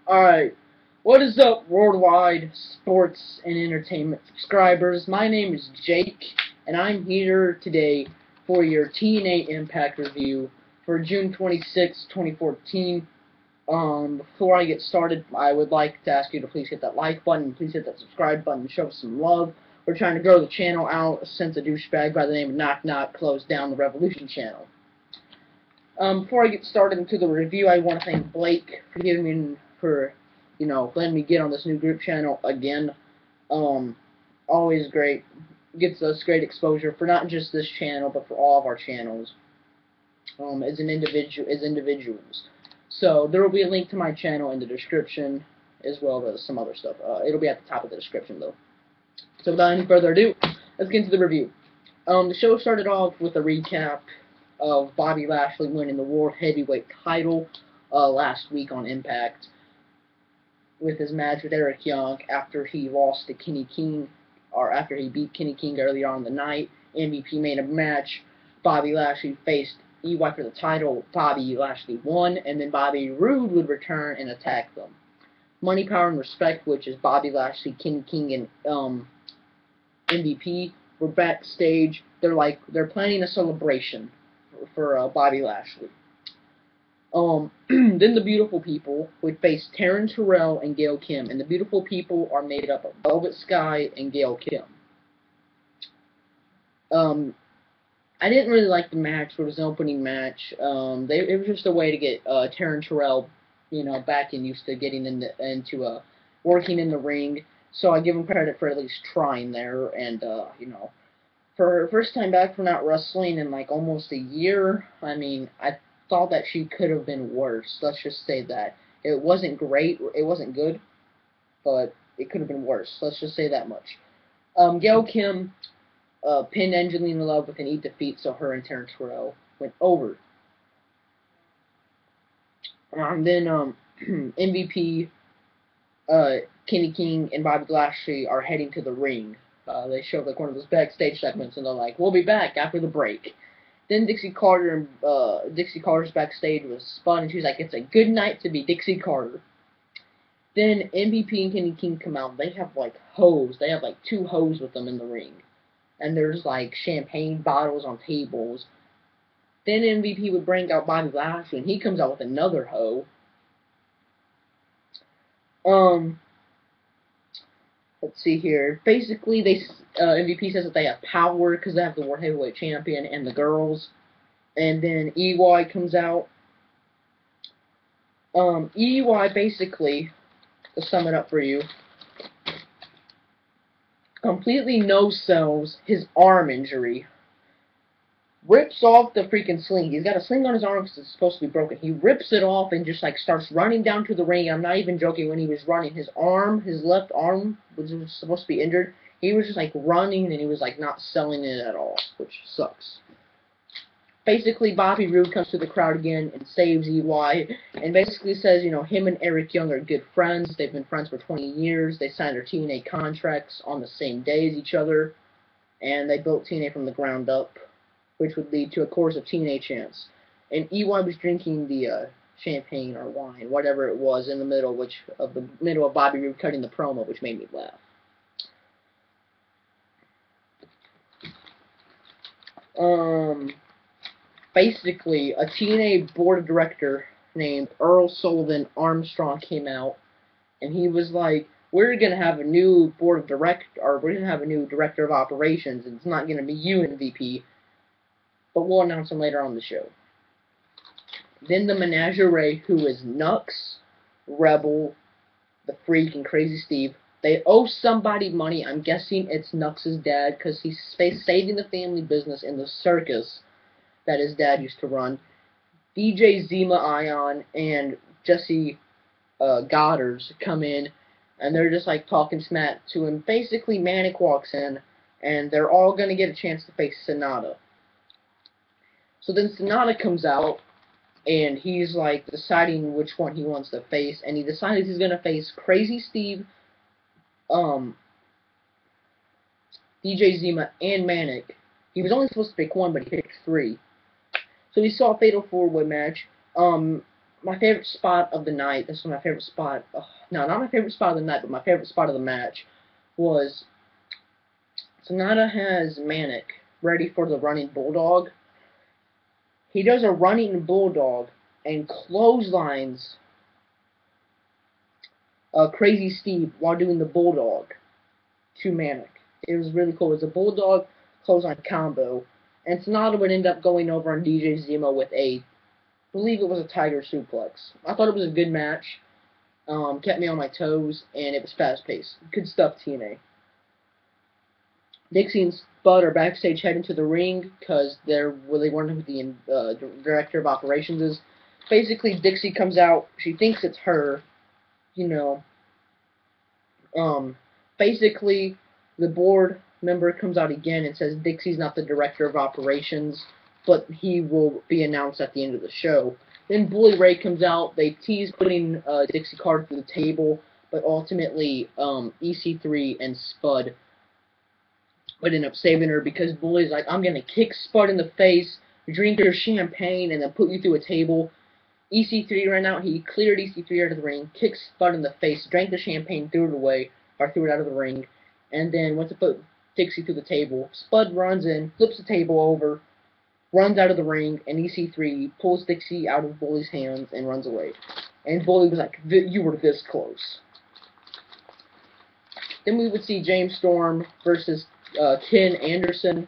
Alright, what is up, worldwide sports and entertainment subscribers? My name is Jake, and I'm here today for your TNA Impact review for June 26, 2014. Before I get started, I would like to ask you to please hit that like button, please hit that subscribe button, show us some love. We're trying to grow the channel out since a douchebag by the name of Knock Knock closed down the Revolution channel. Before I get started into the review, I want to thank Blake for letting me get on this new group channel again. Always great. Gets us great exposure for not just this channel, but for all of our channels. As individuals. So there will be a link to my channel in the description, as well as some other stuff. It'll be at the top of the description, though. So without any further ado, let's get into the review. The show started off with a recap of Bobby Lashley winning the World Heavyweight title last week on Impact with his match with Eric Young after he lost to Kenny King, or after he beat Kenny King earlier on in the night. MVP made a match. Bobby Lashley faced EY for the title. Bobby Lashley won, and then Roode would return and attack them. Money, Power, and Respect, which is Bobby Lashley, Kenny King, and MVP, were backstage. They're planning a celebration for Bobby Lashley. Then the Beautiful People would face Taryn, Tarrell, and Gail Kim, and the Beautiful People are made up of Velvet Sky and Gail Kim. I didn't really like the match. It was an opening match. It was just a way to get Taryn, Tarrell, back and used to getting into working in the ring. So I give them credit for at least trying there, and for her first time back from not wrestling in like almost a year, I thought that she could have been worse. Let's just say that. It wasn't great, it wasn't good, but it could have been worse. Let's just say that much. Gail Kim pinned Angelina Love with an eat defeat, so her and Terrence Terrell went over. Then MVP, Kenny King, and Bobby Lashley are heading to the ring. They showed like one of those backstage segments, and they're like, "We'll be back after the break." Then Dixie Carter's backstage with Spud, and she's like, "It's a good night to be Dixie Carter." Then MVP and Kenny King come out. They have like hose. They have like 2 hose with them in the ring, and there's like champagne bottles on tables. Then MVP would bring out Bobby Lashley, and he comes out with another hoe. Let's see here. Basically, MVP says that they have power because they have the World Heavyweight Champion and the girls. And then EY comes out. EY basically, to sum it up for you, completely no-sells his arm injury. Rips off the freaking sling. He's got a sling on his arm because it's supposed to be broken. He rips it off and just like starts running down to the ring. I'm not even joking. When he was running, his left arm, which was supposed to be injured, he was just like running and he was like not selling it at all, which sucks. Basically, Bobby Roode comes to the crowd again and saves EY, and basically says, him and Eric Young are good friends. They've been friends for 20 years. They signed their TNA contracts on the same day as each other, and they built TNA from the ground up, which would lead to a chorus of TNA chants. And EY was drinking the champagne or wine, whatever it was, in the middle of Bobby Roode cutting the promo, which made me laugh. Basically, a TNA board of director named Earl Sullivan Armstrong came out, and he was like, "We're gonna have a new board of we're gonna have a new director of operations, and it's not gonna be you, MVP, but we'll announce him later on the show." Then the Menagerie, who is Knux, Rebel, the Freak, and Crazy Steve, they owe somebody money. I'm guessing it's Knux's dad, because he's saving the family business in the circus that his dad used to run. DJ Zima Ion and Jessie Goddard come in, and they're just like talking smack to him. Basically, Manik walks in, and they're all going to get a chance to face Sanada. So then Sanada comes out, and he's like deciding which one he wants to face, and he decided he's going to face Crazy Steve, DJ Zima, and Manik. He was only supposed to pick one, but he picked 3. So we saw a fatal 4-way match. my favorite spot of the night, this was my favorite spot, no, not my favorite spot of the night, but my favorite spot of the match, was Sanada has Manik ready for the running bulldog. He does a running bulldog and clotheslines Crazy Steve while doing the bulldog to Manik. It was really cool. It was a bulldog clothesline combo, and Sanada would end up going over on DJ Zemo with I believe it was a tiger suplex. I thought it was a good match. Kept me on my toes, and it was fast-paced. Good stuff, TNA. Dixie and Spud are backstage heading to the ring because they wonder who the director of operations is. Basically, Dixie comes out. She thinks it's her. You know. Basically, the board member comes out again and says Dixie's not the director of operations, but he will be announced at the end of the show. Then Bully Ray comes out. They tease putting Dixie Carter through the table, but ultimately EC3 and Spud would end up saving her because Bully's like, I'm going to kick Spud in the face, drink your champagne, and then put you through a table. EC3 ran out. He cleared EC3 out of the ring, kicked Spud in the face, drank the champagne, threw it away, or threw it out of the ring, and then went to put Dixie through the table. Spud runs in, flips the table over, runs out of the ring, and EC3 pulls Dixie out of Bully's hands and runs away. And Bully was like, you were this close. Then we would see James Storm versus Ken Anderson.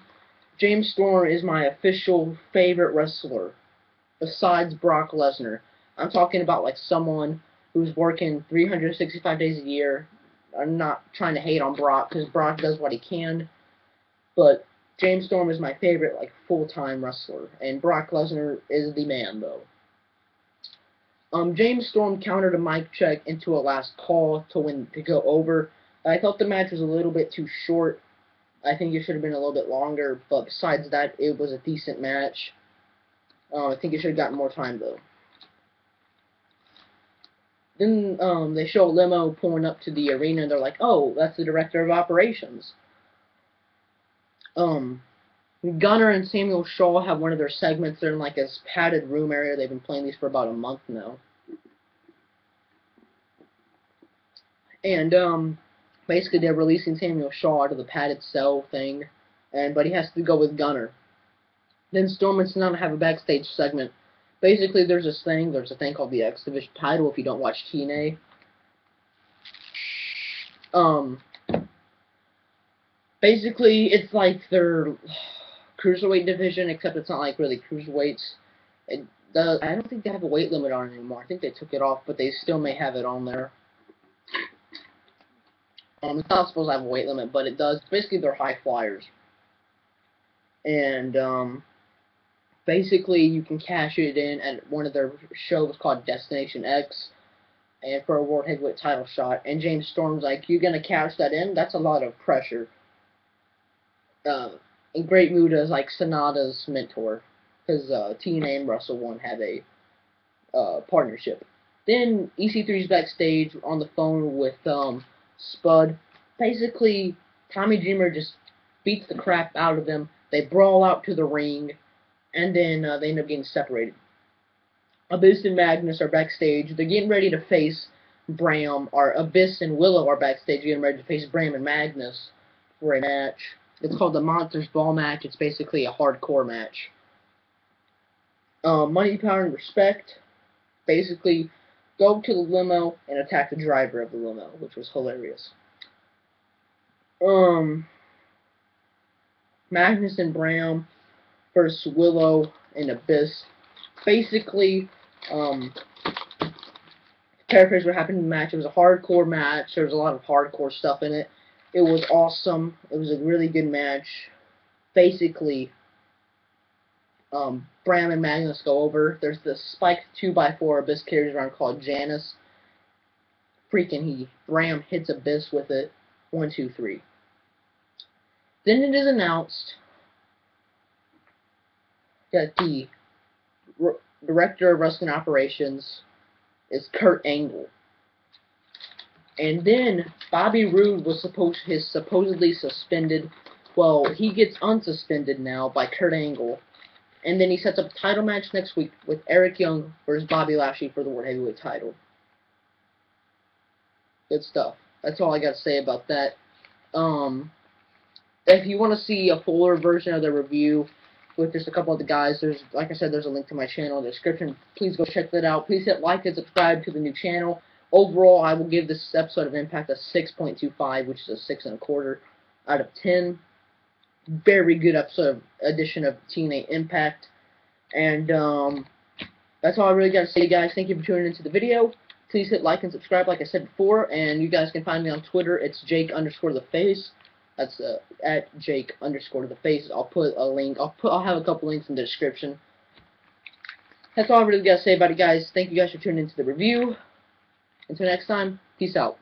James Storm is my official favorite wrestler, besides Brock Lesnar. I'm talking about like someone who's working 365 days a year. I'm not trying to hate on Brock, because Brock does what he can, but James Storm is my favorite, like, full-time wrestler, and Brock Lesnar is the man, though. James Storm countered a mic check into a last call to go over. I thought the match was a little bit too short. I think it should have been a little bit longer, but besides that, it was a decent match. I think it should have gotten more time, though. Then they show a limo pulling up to the arena, and they're like, oh, that's the director of operations. Gunner and Samuel Shaw have one of their segments. They're in like this padded room area. They've been playing these for about a month now. And basically they're releasing Samuel Shaw out of the padded cell thing, but he has to go with Gunner. Then Storm and Sanada have a backstage segment. Basically, there's a thing called the X Division title if you don't watch TNA. Basically, it's like their cruiserweight division, except it's not like really cruiserweights. I don't think they have a weight limit on it anymore. I think they took it off, but they still may have it on there. It's not supposed to have a weight limit, but it does. Basically, they're high flyers. And, basically, you can cash it in at one of their shows called Destination X, and for a World Heavyweight title shot. And James Storm's like, you're going to cash that in? That's a lot of pressure. And Great Muta is like Sanada's mentor, because TNA and Wrestle One have a partnership. Then EC3's backstage on the phone with Spud. Basically, Tommy Dreamer just beats the crap out of them. They brawl out to the ring, and then they end up getting separated. Abyss and Magnus are backstage. They're getting ready to face Bram, or Abyss and Willow are backstage getting ready to face Bram and Magnus for a match. It's called the Monsters Ball match. It's basically a hardcore match. Money, Power, and Respect basically go to the limo and attack the driver of the limo, which was hilarious. Magnus and Bram versus Willow and Abyss. Basically, paraphrase what happened in the match. It was a hardcore match. There was a lot of hardcore stuff in it. It was awesome. It was a really good match. Basically, Bram and Magnus go over. There's this spiked 2x4 Abyss carries around called Janice. Bram hits Abyss with it. 1, 2, 3. Then it is announced that the director of wrestling operations is Kurt Angle. And then Bobby Roode was supposedly suspended. Well, he gets unsuspended now by Kurt Angle. And then he sets up a title match next week with Eric Young versus Bobby Lashley for the World Heavyweight title. Good stuff. That's all I got to say about that. If you want to see a fuller version of the review with just a couple of the guys, like I said, there's a link to my channel in the description. Please go check that out. Please hit like and subscribe to the new channel. Overall, I will give this episode of Impact a 6.25, which is a 6 1/4 out of 10. Very good edition of TNA Impact. And that's all I really got to say, guys. Thank you for tuning into the video. Please hit like and subscribe, like I said before. And you guys can find me on Twitter. It's Jake_the_face. That's at Jake_the_face. I'll put a link. I'll have a couple links in the description. That's all I really got to say about it, guys. Thank you guys for tuning into the review. Until next time, peace out.